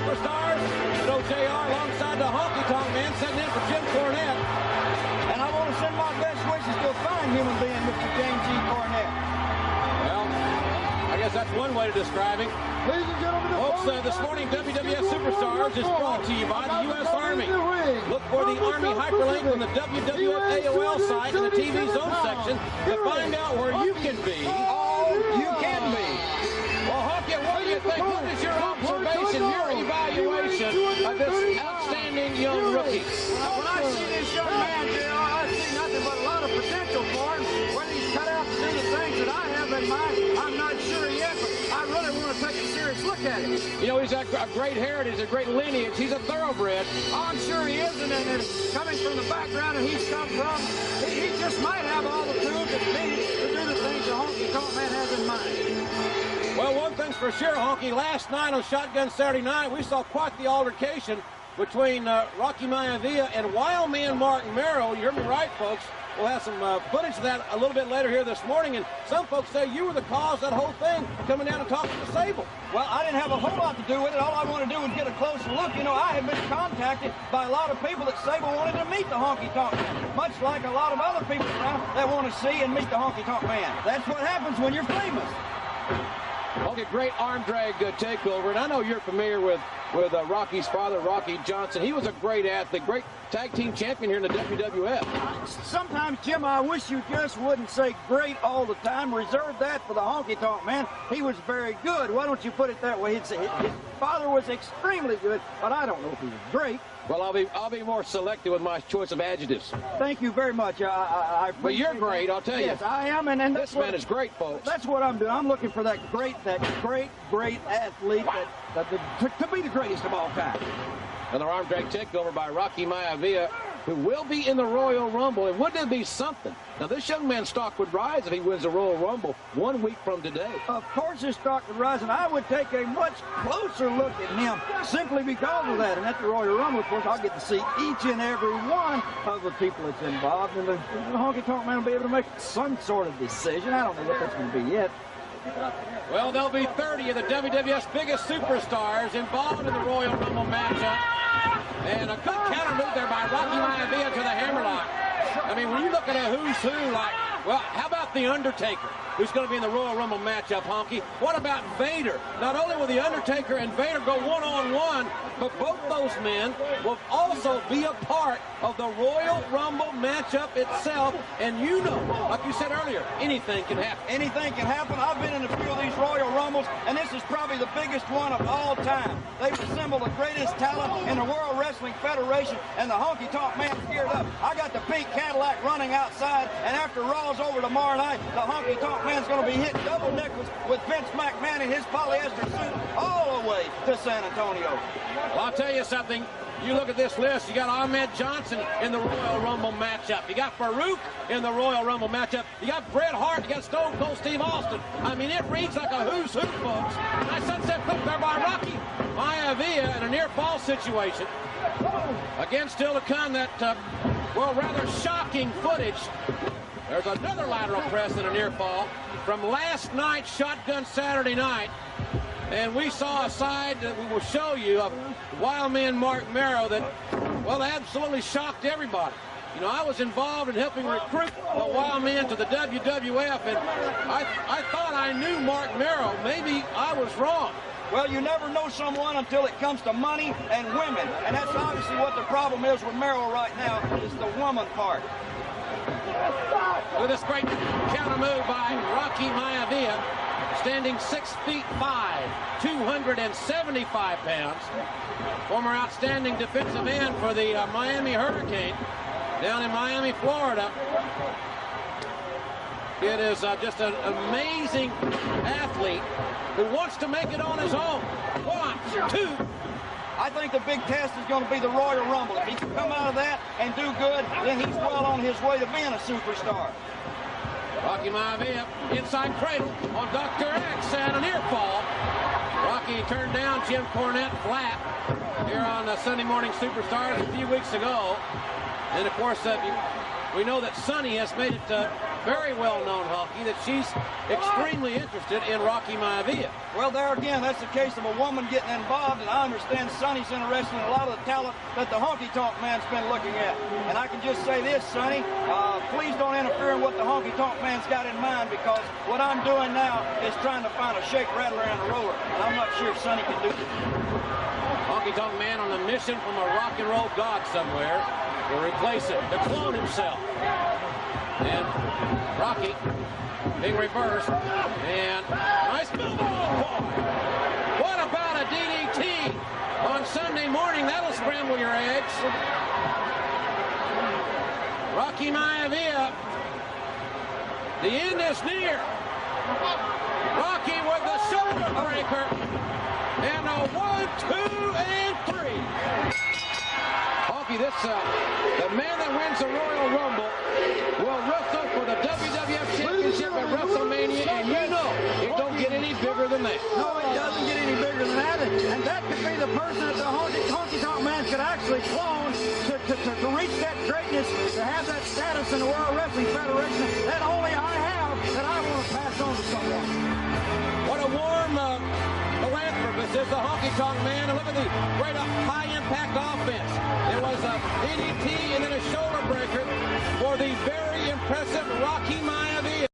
Superstars. So JR alongside the Honky Tonk Man sitting in for Jim Cornette. And I want to send my best wishes to a fine human being, Mr. James E. Cornette. Well, I guess that's one way to describe him. Ladies and gentlemen, folks, this morning WWF Superstars is brought to you by the U.S. Army. Look for the Army hyperlink on the WWF AOL site in the TV Zone section to find out where you can be. All you can be. Well, Honky, what do you think? What is your observation, your evaluation of this outstanding young rookie? When I see this young man, I see nothing but a lot of potential for him. Whether he's cut out to do the things that I have in mind, I'm not sure yet, but I really want to take a serious look at him. You know, he's got a great heritage, a great lineage. He's a thoroughbred. Oh, I'm sure he is, and coming from the background that he's come from, he just might have all the tools that needed to do the things the Honky Tonk Man has in mind. Well, one thing's for sure, Honky. Last night on Shotgun Saturday Night, we saw quite the altercation between Rocky Maivia and Wild Man Mark Merrill. You heard me right, folks. We'll have some footage of that a little bit later here this morning, and some folks say you were the cause of that whole thing, coming down and talking to Sable. Well, I didn't have a whole lot to do with it. All I want to do was get a closer look. You know, I have been contacted by a lot of people that Sable wanted to meet the Honky Tonk Man, much like a lot of other people around that want to see and meet the Honky Tonk Man. That's what happens when you're famous. Okay, great arm drag takeover, and I know you're familiar with Rocky's father, Rocky Johnson. He was a great athlete, great tag team champion here in the WWF. Sometimes, Jim, I wish you just wouldn't say great all the time. Reserve that for the Honky Tonk Man. He was very good. Why don't you put it that way? His father was extremely good, but I don't know if he was great. Well, I'll be more selective with my choice of adjectives. Thank you very much. But you're great, I'll tell you. Yes, I am, and this man is great, folks. That's what I'm doing. I'm looking for that great athlete to be the greatest of all time. Another arm drag takeover by Rocky Maivia, who will be in the Royal Rumble. And wouldn't it be something? Now, this young man's stock would rise if he wins the Royal Rumble 1 week from today. Of course his stock would rise, and I would take a much closer look at him simply because of that. And at the Royal Rumble, of course, I'll get to see each and every one of the people that's involved. And the Honky Tonk Man will be able to make some sort of decision. I don't know what that's going to be yet. Well, there'll be 30 of the WWF's biggest superstars involved in the Royal Rumble matchup. And a good counter move there by Rocky Maivia to the hammerlock. I mean, when you look at a who's who, like, well, how about The Undertaker, who's going to be in the Royal Rumble matchup, Honky? What about Vader? Not only will The Undertaker and Vader go one-on-one, but both those men will also be a part of the Royal Rumble matchup itself. And you know, like you said earlier, anything can happen. Anything can happen. I've been in a few of these Royal Rumbles, and this is probably the biggest one of all time. They've assembled the greatest talent in the World Wrestling Federation, and the Honky Tonk Man's geared up. I got the pink Cadillac running outside, and after Raw's over tomorrow night, the Honky Tonk Man's going to be hitting double nickels with Vince McMahon in his polyester suit all the way to San Antonio. Well, I'll tell you something. You look at this list, you got Ahmed Johnson in the Royal Rumble matchup. You got Farouk in the Royal Rumble matchup. You got Bret Hart. You got Stone Cold Steve Austin. I mean, it reads like a who's who, folks. Nice sunset flip there by Rocky Maivia in a near fall situation. Again, still to come that, well, rather shocking footage. There's another lateral press and a near fall from last night's Shotgun Saturday Night. And we saw a side that we will show you of Wild Man Mark Merrill that, well, absolutely shocked everybody. You know, I was involved in helping recruit the Wild Man to the WWF, and I thought I knew Mark Merrill. Maybe I was wrong. Well, you never know someone until it comes to money and women. And that's obviously what the problem is with Merrill right now, is the woman part. With this great counter move by Rocky Maivia, standing 6'5", 275 pounds. Former outstanding defensive end for the Miami Hurricane down in Miami, Florida. It is just an amazing athlete who wants to make it on his own. 1, 2. I think the big test is going to be the Royal Rumble. If he can come out of that and do good, then he's well on his way to being a superstar. Rocky Maivia, inside cradle on Dr. X and a near fall. Rocky turned down Jim Cornette flat here on the Sunday Morning Superstars a few weeks ago. And of course, we know that Sonny has made it very well-known hockey that she's extremely interested in Rocky Maivia. Well, there again, that's the case of a woman getting involved, and I understand Sonny's interested in a lot of the talent that the honky-tonk man's been looking at. And I can just say this, Sonny, please don't interfere in what the honky-tonk man's got in mind, because what I'm doing now is trying to find a shake, rattler, and a roller. And I'm not sure if Sonny can do it. Honky-tonk man on a mission from a rock and roll god somewhere to replace him, to clone himself. And Rocky being reversed, and nice move. Oh, boy. What about a DDT on Sunday morning? That'll scramble your eggs. Rocky Maivia, the end is near. Rocky with the shoulder breaker, and a 1, 2, and 3. Honky, the man that wins the Royal Rumble will wrestle for the WWF Championship at WrestleMania, and you know it don't get any bigger than that. No, it doesn't get any bigger than that, and that could be the person that the honky-tonk man could actually clone to reach that greatness, to have that status in the World Wrestling Federation that only I have, that I want to pass on to someone. What a warm philanthropist is the honky-tonk man, and look at the great high-impact offense. It was a DDT and then a shoulder breaker for the very impressive Rocky Maivia.